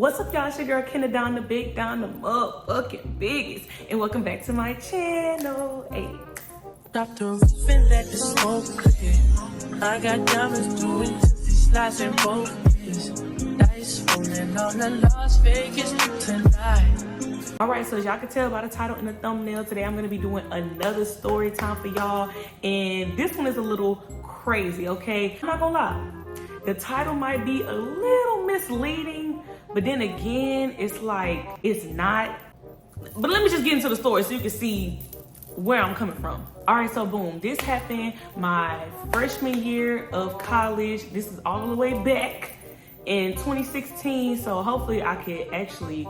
What's up, y'all? It's your girl KennDaDon, the big Don, the motherfucking biggest, and welcome back to my channel. Hey. Stop the roof and let the smoke clear. I got diamonds doing slides in both ways. Dice rolling on the Las Vegas tonight. Alright, so as y'all can tell by the title and the thumbnail, today I'm going to be doing another story time for y'all. And this one is a little crazy, okay? I'm not gonna lie. The title might be a little misleading, but then again, it's like, it's not. But let me just get into the story so you can see where I'm coming from. All right, so boom, this happened my freshman year of college. This is all the way back in 2016, so hopefully I could actually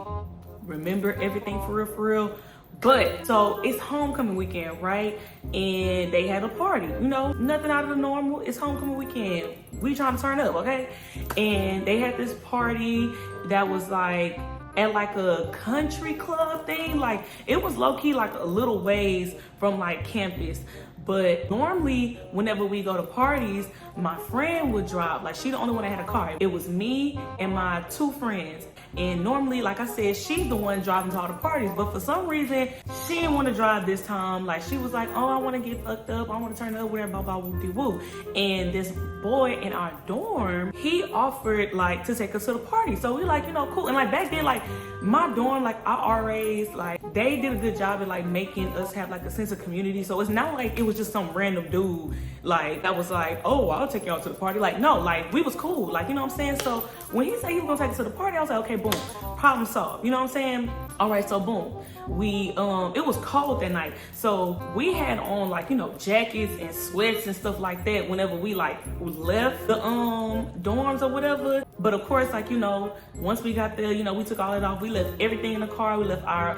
remember everything for real. But so it's homecoming weekend, right? And they had a party, you know, nothing out of the normal. It's homecoming weekend. We trying to turn up, okay? And they had this party that was like at like a country club thing. Like it was low key like a little ways from like campus. But normally whenever we go to parties, my friend would drive. Like she the only one that had a car. It was me and my two friends. And normally, like I said, she's the one driving to all the parties. But for some reason, she didn't want to drive this time. Like she was like, oh, I want to get fucked up. I want to turn up, whatever, blah, blah, woo-de-woo. And this boy in our dorm, he offered like to take us to the party. So we like, you know, cool. And like back then, like my dorm, like our RAs, like they did a good job at like making us have like a sense of community. So it's not like it was just some random dude like that was like, oh, I'll take y'all to the party. Like no, like we was cool. Like, you know what I'm saying? So when he said he was gonna take us to the party, I was like, okay, boom, problem solved. You know what I'm saying? All right, so boom, we it was cold that night, so we had on like, you know, jackets and sweats and stuff like that whenever we like left the dorms or whatever. But of course, like, you know, once we got there, you know, we took all that off. We left everything in the car. We left our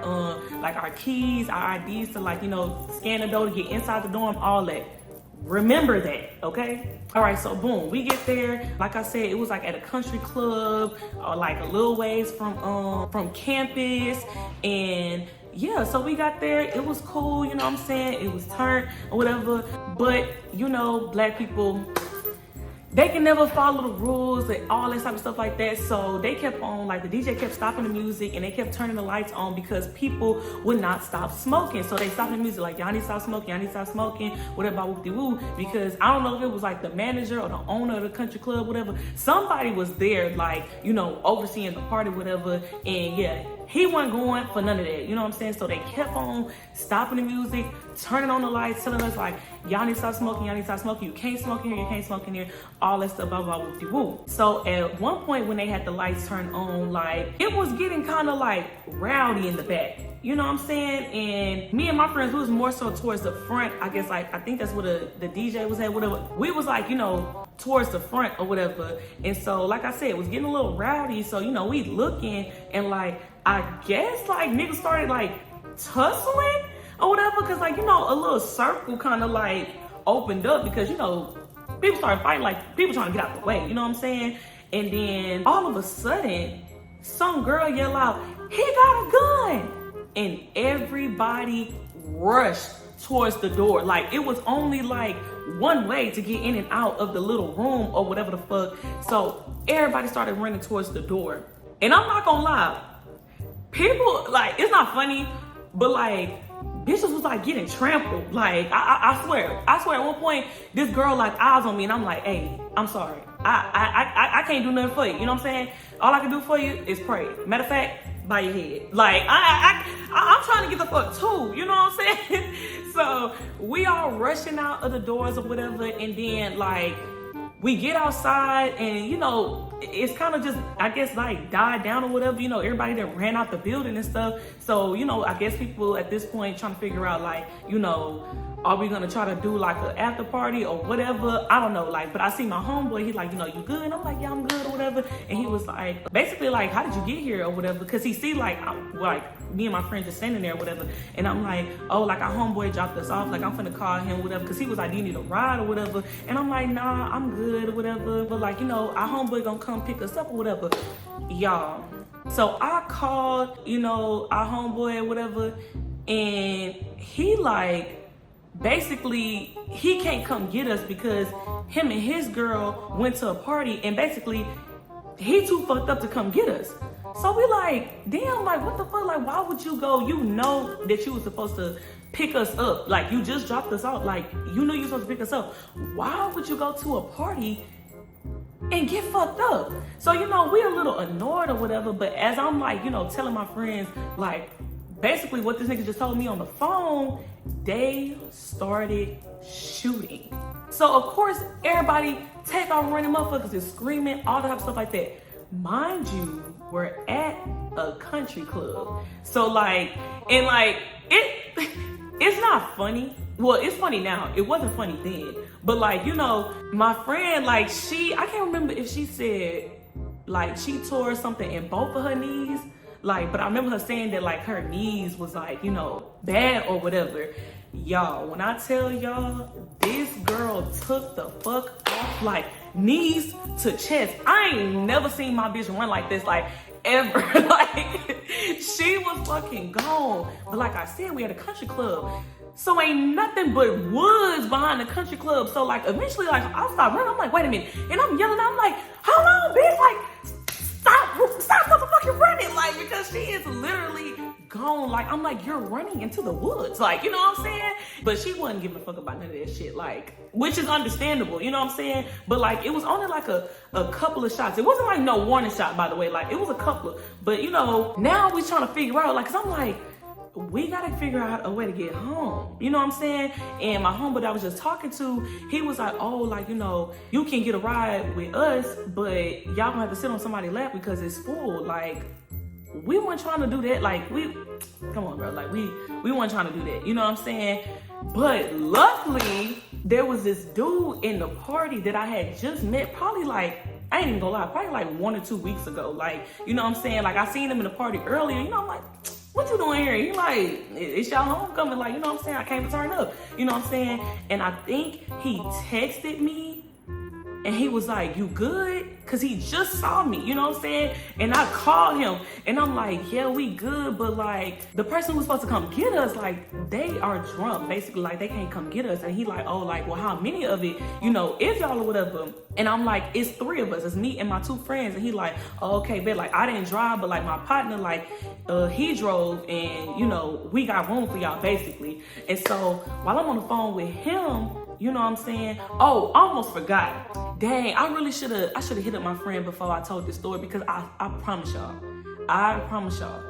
like our keys, our IDs to like, you know, scan the door to get inside the dorm, all that. Remember that, okay? All right, so boom, we get there. Like I said, it was like at a country club, or like a little ways from campus. And yeah, so we got there. It was cool, you know what I'm saying? It was turned or whatever. But you know, black people, they can never follow the rules and all that type of stuff like that. So they kept on, like the DJ kept stopping the music and they kept turning the lights on because people would not stop smoking. So they stopped the music like, y'all need to stop smoking, y'all need to stop smoking, whatever, whoop-de-woo. Because I don't know if it was like the manager or the owner of the country club, whatever. Somebody was there, like, you know, overseeing the party, whatever. And yeah, he wasn't going for none of that, you know what I'm saying? So they kept on stopping the music, turning on the lights, telling us like, y'all need to stop smoking, y'all need to stop smoking, you can't smoke in here, you can't smoke in here, all that stuff, blah, blah, whoop-de-woo. So at one point when they had the lights turned on, like, it was getting kind of like rowdy in the back, you know what I'm saying? And me and my friends, we was more so towards the front, I guess, like, I think that's where the DJ was at, whatever. We was like, you know, towards the front or whatever. And so, like I said, it was getting a little rowdy. So, you know, we looking and like, I guess like niggas started like tussling or whatever. Cause like, you know, a little circle kind of like opened up because, you know, people started fighting, like people trying to get out the way, you know what I'm saying? And then all of a sudden, some girl yell out, he got a gun. And everybody rushed towards the door. Like it was only like one way to get in and out of the little room or whatever the fuck. So everybody started running towards the door. And I'm not gonna lie, people, like, it's not funny, but like, bitches was like getting trampled. Like, I swear at one point, this girl like eyes on me and I'm like, hey, I'm sorry. I can't do nothing for you. You know what I'm saying? All I can do for you is pray. Matter of fact, by your head. Like, I'm trying to get the fuck too. You know what I'm saying? So we all rushing out of the doors or whatever. And then like, we get outside and, you know, it's kind of just, I guess, like died down or whatever. You know, everybody that ran out the building and stuff. So, you know, I guess people at this point trying to figure out like, you know, are we gonna try to do like an after party or whatever? I don't know, like, but I see my homeboy, he's like, you know, you good? And I'm like, yeah, I'm good or whatever. And he was like, basically like, how did you get here or whatever? Because he see like me and my friend just standing there or whatever. And I'm like, oh, like our homeboy dropped us off. Like I'm finna call him or whatever. Cause he was like, do you need a ride or whatever? And I'm like, nah, I'm good or whatever. But like, you know, our homeboy gonna come pick us up or whatever. Y'all. So I called, you know, our homeboy or whatever. And he like, basically he can't come get us because him and his girl went to a party and basically he too fucked up to come get us. So we like, damn, like what the fuck? Like why would you go? You know that you were supposed to pick us up. Like you just dropped us out. Like you know you were supposed to pick us up. Why would you go to a party and get fucked up? So, you know, we're a little annoyed or whatever, but as I'm like, you know, telling my friends, like, basically what this nigga just told me on the phone, they started shooting. So, of course, everybody take off running, motherfuckers is screaming, all that type of stuff like that. Mind you, we're at a country club. So, like, and like, it's not funny. Well, it's funny now. It wasn't funny then. But like, you know, my friend, like I can't remember if she said like she tore something in both of her knees. Like, but I remember her saying that like her knees was like, you know, bad or whatever. Y'all, when I tell y'all, this girl took the fuck off, like knees to chest. I ain't never seen my bitch run like this, like ever. Like, she was fucking gone. But like I said, we had a country club. So ain't nothing but woods behind the country club. So like eventually like I start running. I'm like, wait a minute. And I'm yelling, I'm like, hold on, bitch, like stop motherfucking running. Like, because she is literally gone. Like, I'm like, you're running into the woods. Like, you know what I'm saying? But she wasn't giving a fuck about none of that shit. Like, which is understandable, you know what I'm saying? But like, it was only like a couple of shots. It wasn't like no warning shot, by the way. Like, it was a couple of, but you know, now we trying to figure out, like, cause I'm like, we gotta figure out a way to get home. You know what I'm saying? And my homeboy that I was just talking to, he was like, oh, like, you know, you can get a ride with us, but y'all gonna have to sit on somebody's lap because it's full. Like, we weren't trying to do that. Like, come on, bro. Like, we weren't trying to do that. You know what I'm saying? But luckily, there was this dude in the party that I had just met, probably like, I ain't even gonna lie, probably like 1 or 2 weeks ago. Like, you know what I'm saying? Like, I seen him in the party earlier. You know, I'm like, what you doing here? He like, it's y'all homecoming. Like, you know what I'm saying? I came to turn up. You know what I'm saying? And I think he texted me and he was like, you good? Cause he just saw me, you know what I'm saying? And I called him and I'm like, yeah, we good. But like the person who's supposed to come get us, like they are drunk, basically, like they can't come get us. And he like, oh, like, well, how many of it, you know, is y'all or whatever? And I'm like, it's 3 of us. It's me and my 2 friends. And he like, oh, okay, but like I didn't drive, but like my partner, like he drove and you know, we got room for y'all basically. And so while I'm on the phone with him, you know what I'm saying? Oh, I almost forgot. Dang, I should have hit up my friend before I told this story because I promise y'all,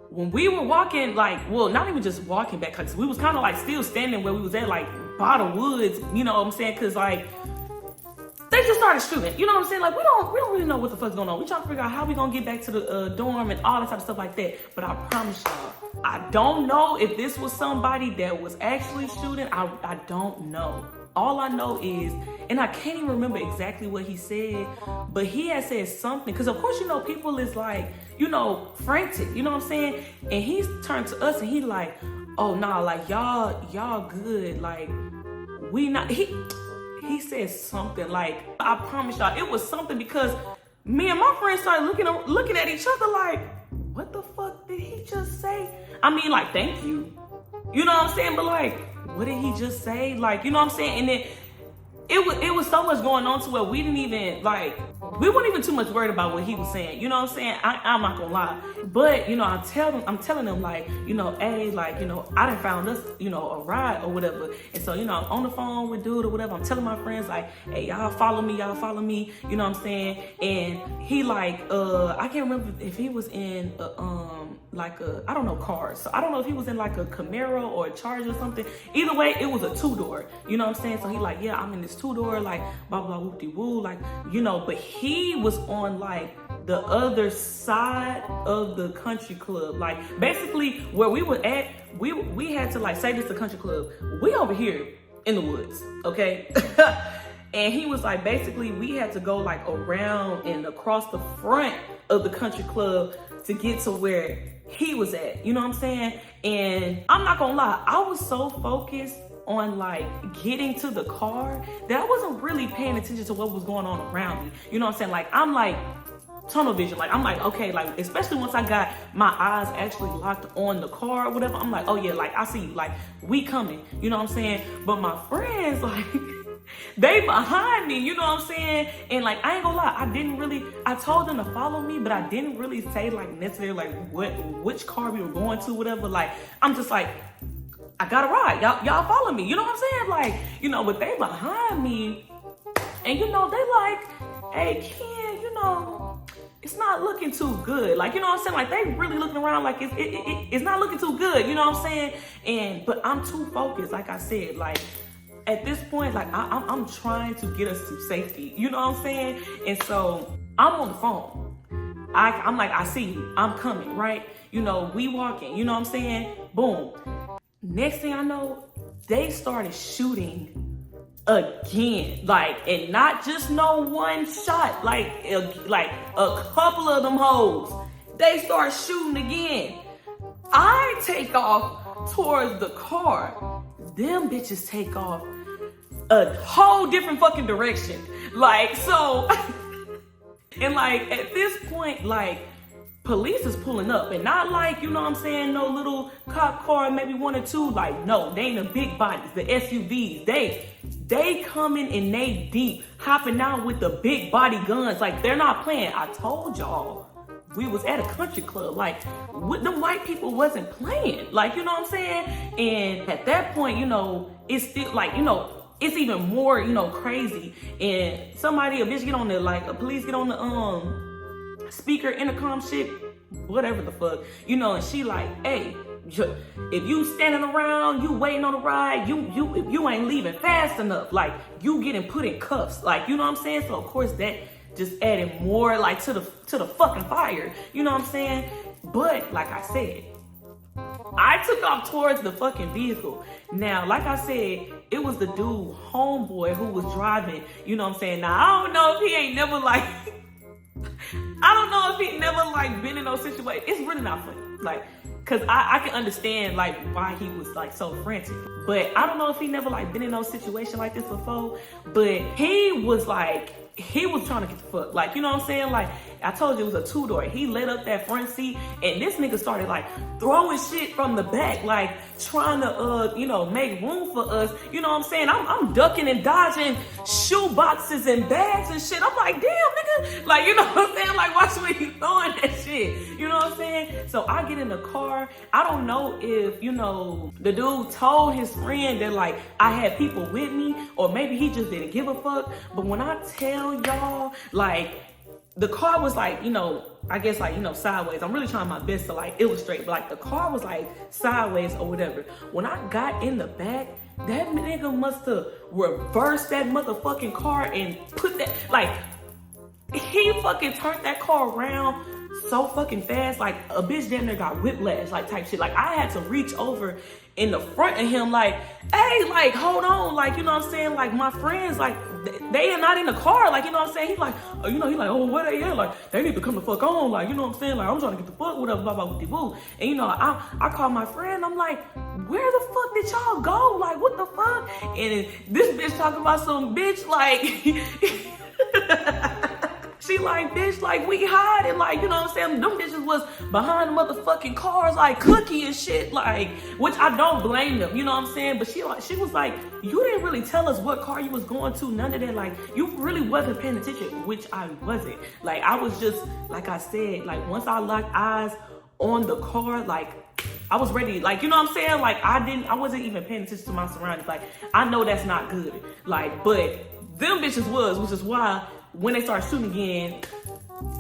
when we were walking, like, well, not even just walking back, because we was kind of like still standing where we was at, like by the woods, you know what I'm saying? Because like they just started shooting, you know what I'm saying? Like we don't really know what the fuck's going on. We trying to figure out how we gonna get back to the dorm and all that type of stuff like that. But I promise y'all, I don't know if this was somebody that was actually shooting. I don't know. All I know is, and I can't even remember exactly what he said, but he had said something. Because of course, you know, people is like, you know, frantic, you know what I'm saying? And he turned to us and he like, oh nah, like y'all good. Like we not, he said something like, I promise y'all, it was something because me and my friends started looking at each other like, what the fuck did he just say? I mean, like, thank you. You know what I'm saying? But like, what did he just say? Like, you know what I'm saying? And then it was so much going on to where we didn't even, like, we weren't even too much worried about what he was saying. You know what I'm saying? I'm not gonna lie. But, you know, I'm telling them, like, you know, hey, like, you know, I done found us, you know, a ride or whatever. And so, you know, I'm on the phone with dude or whatever. I'm telling my friends, like, hey, y'all follow me. You know what I'm saying? And he, like, I can't remember if he was in, like a, I don't know, cars. So I don't know if he was in like a Camaro or a Charger or something. Either way, it was a 2-door. You know what I'm saying? So he like, yeah, I'm in this 2-door, like, blah, blah, whoop-de-woo, like, you know, but he was on like the other side of the country club. Like, basically where we were at, we had to like, say this to country club. We over here in the woods, okay? And he was like, basically we had to go like around and across the front of the country club to get to where he was at, you know what I'm saying? And I'm not gonna lie, I was so focused on like getting to the car that I wasn't really paying attention to what was going on around me. You know what I'm saying? Like, I'm like tunnel vision. Like, I'm like, okay, like, especially once I got my eyes actually locked on the car or whatever, I'm like, oh yeah, like, I see you, like, we coming, you know what I'm saying? But my friends, like, They behind me, you know what I'm saying? And like, I ain't gonna lie, I told them to follow me, but I didn't really say like necessarily like which car we were going to, whatever. Like, I'm just like, I gotta ride. Y'all follow me, you know what I'm saying? Like, you know, but they behind me, and you know, they like, hey, Ken, you know, it's not looking too good. Like, you know what I'm saying? Like, they really looking around like it's not looking too good, you know what I'm saying? But I'm too focused, like I said, like, at this point, like, I'm trying to get us to safety, you know what I'm saying? And so I'm on the phone. I'm like, I see you, I'm coming, right? You know, we walking, you know what I'm saying? Boom. Next thing I know, they started shooting again, like, and not just no one shot, like a couple of them hoes. They start shooting again. I take off towards the car. Them bitches take off a whole different fucking direction. Like, so, and like, at this point, like, police is pulling up, and not like, you know what I'm saying, no little cop car, maybe one or two. Like, no, they ain't the big bodies, the SUVs. They coming and they deep, hopping out with the big body guns. Like, they're not playing. I told y'all, we was at a country club. Like, them white people wasn't playing. Like, you know what I'm saying? And at that point, you know, it's still like, you know, it's even more, you know, crazy. And a bitch get on the, like, a police get on the speaker, intercom shit, whatever the fuck, you know, and she like, hey, if you standing around, you waiting on a ride, you ain't leaving fast enough, like, you getting put in cuffs, like, you know what I'm saying? So of course that just added more, like, to the fucking fire, you know what I'm saying? But like I said, I took off towards the fucking vehicle. Now, like I said, it was the dude, homeboy, who was driving, you know what I'm saying? Now, I don't know if he ain't never, like, I don't know if he never, like, been in those situations. It's really not funny, like, cause I can understand, like, why he was, like, so frantic. But I don't know if he never, like, been in no situation like this before. But he was trying to get the fuck, like, you know what I'm saying? Like, I told you it was a two-door. He lit up that front seat, and this nigga started, like, throwing shit from the back, like, trying to, you know, make room for us. You know what I'm saying? I'm ducking and dodging shoe boxes and bags and shit. I'm like, damn, nigga. Like, you know what I'm saying? Like, watch where you throwing that shit. You know what I'm saying? So I get in the car. I don't know if, you know, the dude told his friend that, like, I had people with me, or maybe he just didn't give a fuck. But when I tell y'all, like, the car was, like, you know, I guess, like, you know, sideways. I'm really trying my best to, like, illustrate, but, like, the car was, like, sideways or whatever. When I got in the back, that nigga must have reversed that motherfucking car and put that, like, he fucking turned that car around so fucking fast, like, a bitch damn near got whiplash, like, type shit. Like, I had to reach over in the front of him, like, hey, like, hold on, like, you know what I'm saying? Like, my friends, like, they are not in the car, like, you know what I'm saying? He like, you know, he like, oh, where they at? Like, they need to come the fuck on, like, you know what I'm saying? Like, I'm trying to get the fuck, whatever, blah, blah, blah, blah. And, you know, I called my friend, I'm like, where the fuck did y'all go? Like, what the fuck? And this bitch talking about some bitch, like, she like, bitch, like, we hiding, like, you know what I'm saying? Them bitches was behind the motherfucking cars, like, Cookie and shit, like, which I don't blame them, you know what I'm saying? But she was like, you didn't really tell us what car you was going to, none of that, like, you really wasn't paying attention, which I wasn't. Like, I was just, like I said, like, once I locked eyes on the car, like, I was ready, like, you know what I'm saying? Like, I wasn't even paying attention to my surroundings. Like, I know that's not good, like, but them bitches was, which is why when they started shooting again,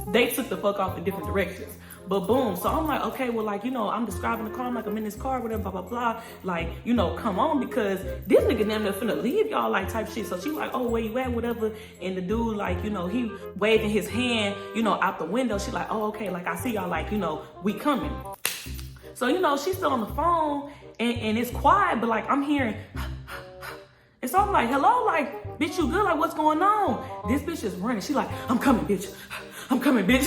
they took the fuck off in different directions. But boom, so I'm like, okay, well, like, you know, I'm describing the car, I'm like, I'm in this car, whatever, blah, blah, blah. Like, you know, come on, because this nigga damn near finna leave y'all, like, type shit. So she like, oh, where you at, whatever. And the dude, like, you know, he waving his hand, you know, out the window. She like, oh, okay, like, I see y'all, like, you know, we coming. So, you know, she's still on the phone, and it's quiet, but, like, I'm hearing, and so I'm like, hello, like, bitch, you good? Like, what's going on? This bitch is running. She like, I'm coming, bitch. I'm coming, bitch.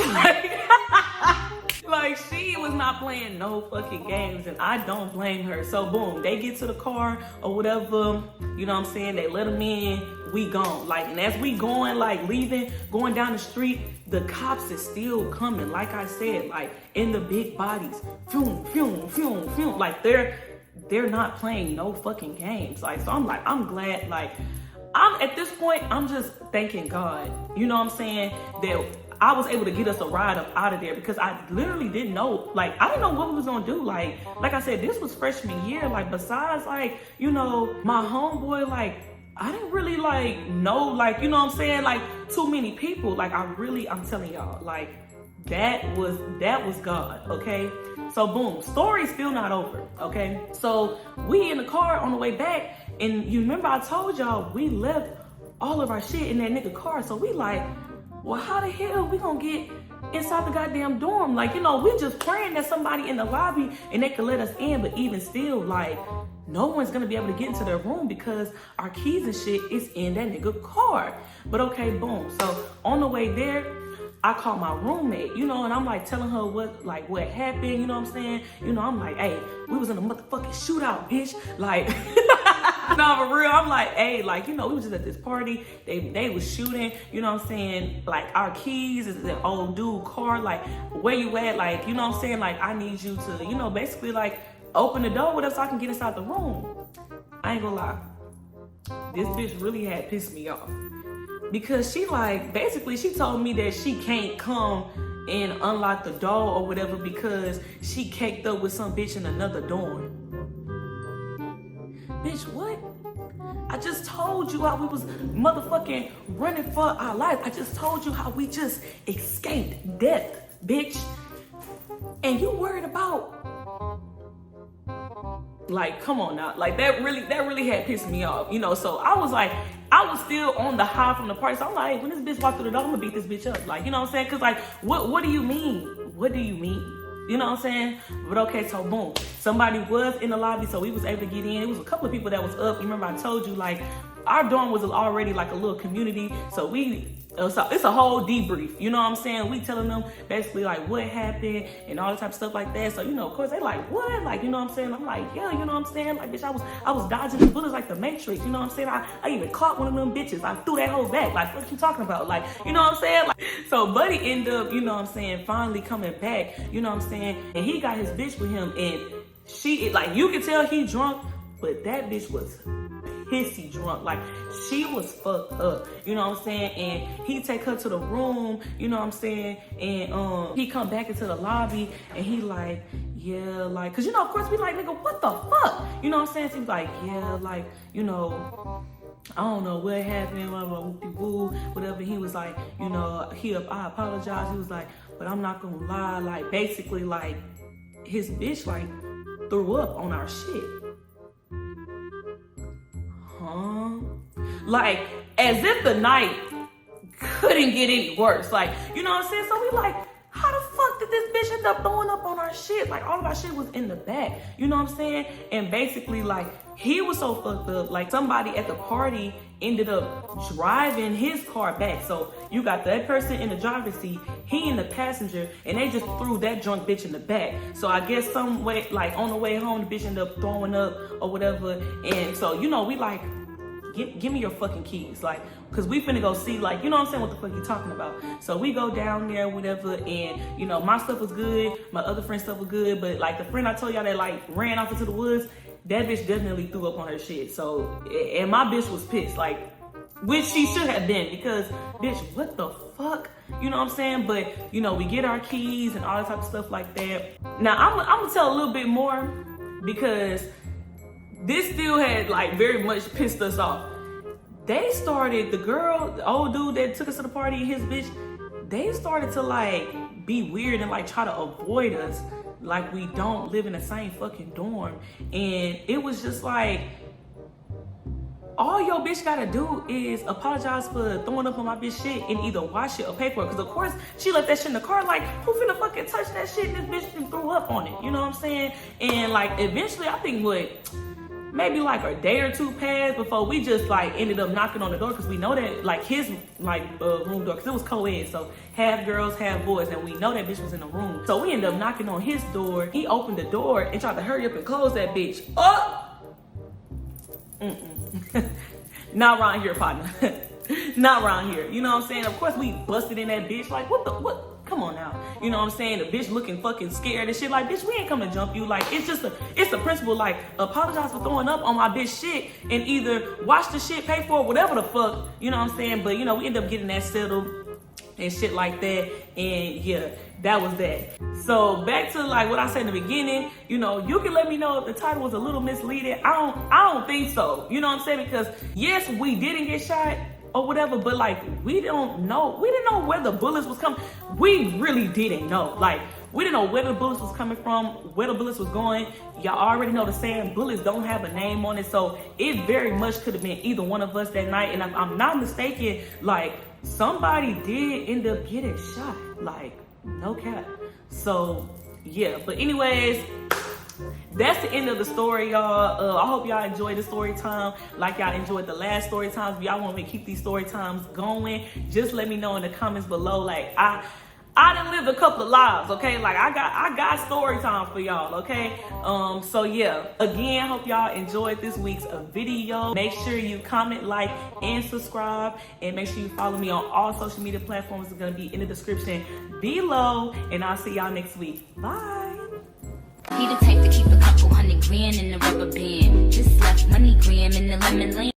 Like, she was not playing no fucking games, and I don't blame her. So, boom, they get to the car or whatever, you know what I'm saying? They let them in, we gone. Like, and as we going, like, leaving, going down the street, the cops is still coming. Like I said, like, in the big bodies. Phew, phew, phew, phew. Like, they're not playing no fucking games. Like, so I'm like, I'm glad, like, I'm at this point, I'm just thanking God, you know what I'm saying, that I was able to get us a ride up out of there, because I literally didn't know, like, I didn't know what we was gonna do. Like I said, this was freshman year. Like, besides, like, you know, my homeboy, like, I didn't really, like, know, like, you know what I'm saying, like, too many people. Like, I'm telling y'all, like, that was God, okay? So boom, story's still not over, okay? So we in the car on the way back, and you remember I told y'all we left all of our shit in that nigga car. So we like, well, how the hell we gonna get inside the goddamn dorm? Like, you know, we just praying that somebody in the lobby and they could let us in, but even still, like, no one's gonna be able to get into their room because our keys and shit is in that nigga car. But okay, boom. So on the way there, I called my roommate, you know, and I'm like telling her what happened, you know what I'm saying? You know, I'm like, hey, we was in a motherfucking shootout, bitch. Like, no, for real. I'm like, hey, like, you know, we was just at this party. They was shooting, you know what I'm saying? Like, our keys is the old dude car. Like, where you at? Like, you know what I'm saying? Like, I need you to, you know, basically like open the door with us so I can get inside the room. I ain't gonna lie. This bitch really had pissed me off. Because she like, basically she told me that she can't come and unlock the door or whatever because she caked up with some bitch in another dorm. Bitch, what? I just told you how we was motherfucking running for our life. I just told you how we just escaped death, bitch. And you worried about, like, come on now. Like, that really had pissed me off, you know? So I was like, I was still on the high from the party. So I'm like, when this bitch walked through the door, I'm gonna beat this bitch up. Like, you know what I'm saying? Cause like, what do you mean? What do you mean? You know what I'm saying? But okay, so boom. Somebody was in the lobby, so we was able to get in. It was a couple of people that was up. You remember I told you, like, our dorm was already like a little community. So it's a whole debrief, you know what I'm saying? We telling them basically like what happened and all the type of stuff like that. So, you know, of course they like, what? Like, you know what I'm saying? I'm like, yeah, you know what I'm saying? Like, bitch, I was dodging the bullets like the Matrix, you know what I'm saying? I even caught one of them bitches. I threw that whole back. Like, what you talking about? Like, you know what I'm saying? Like, so Buddy ended up, you know what I'm saying, finally coming back, you know what I'm saying? And he got his bitch with him, and she, like, you can tell he drunk, but that bitch was pissy drunk. Like, she was fucked up, you know what I'm saying? And he take her to the room, you know what I'm saying? And he come back into the lobby and he like, yeah, like, cause you know, of course we like, nigga, what the fuck? You know what I'm saying? So he's like, yeah, like, you know, I don't know what happened, woo, whatever. He was like, you know, I apologize. He was like, but I'm not gonna lie. Like, basically, like, his bitch, like, threw up on our shit. Huh? Like, as if the night couldn't get any worse. Like, you know what I'm saying? So we like, how the fuck did this bitch end up throwing up on our shit? Like, all of our shit was in the back. You know what I'm saying? And basically, like, he was so fucked up. Like, somebody at the party ended up driving his car back. So you got that person in the driver's seat, he in the passenger, and they just threw that drunk bitch in the back. So I guess some way, like, on the way home, the bitch ended up throwing up or whatever. And so, you know, we like, give me your fucking keys, like, cause we finna go see, like, you know what I'm saying, what the fuck you talking about. So we go down there, whatever, and you know, my stuff was good, my other friend's stuff was good, but like the friend I told y'all that like ran off into the woods, that bitch definitely threw up on her shit. So, and my bitch was pissed, like, which she should have been, because bitch, what the fuck, you know what I'm saying? But you know, we get our keys and all that type of stuff like that. Now I'm gonna tell a little bit more, because this still had like very much pissed us off. They started, the old dude that took us to the party and his bitch, they started to like be weird and like try to avoid us, like we don't live in the same fucking dorm. And it was just like, all your bitch gotta do is apologize for throwing up on my bitch shit and either wash it or pay for it. Cause of course she left that shit in the car, like, who finna fucking touch that shit and this bitch threw up on it, you know what I'm saying? And like eventually, I think maybe like a day or two passed before we just like ended up knocking on the door, because we know that like his like room door, because it was co-ed, so half girls, half boys, and we know that bitch was in the room. So we ended up knocking on his door. He opened the door and tried to hurry up and close that bitch. Not around here, partner. Not around here. You know what I'm saying? Of course we busted in that bitch like, what? Come on now. You know what I'm saying? The bitch looking fucking scared and shit. Like, bitch, we ain't come to jump you. Like, it's a principle. Like, apologize for throwing up on my bitch shit and either watch the shit, pay for it, whatever the fuck. You know what I'm saying? But, you know, we end up getting that settled and shit like that. And yeah, that was that. So back to like what I said in the beginning, you know, you can let me know if the title was a little misleading. I don't think so. You know what I'm saying? Because yes, we didn't get shot or whatever, but like we didn't know where the bullets was coming. We really didn't know. Like, we didn't know where the bullets was coming from, where the bullets was going. Y'all already know the saying, bullets don't have a name on it. So it very much could have been either one of us that night. And if I'm not mistaken, like, somebody did end up getting shot. Like, no cap. So yeah, but anyways, that's the end of the story, y'all. I hope y'all enjoyed the story time like y'all enjoyed the last story times. If y'all want me to keep these story times going, just let me know in the comments below. Like, I done lived a couple of lives, okay? Like, I got story time for y'all, okay? So yeah, again, hope y'all enjoyed this week's video. Make sure you comment, like, and subscribe, and make sure you follow me on all social media platforms. It's gonna be in the description below, and I'll see y'all next week. Bye. He the type to keep a couple $100 grand in the rubber band. Just left money gram in the lemon lane.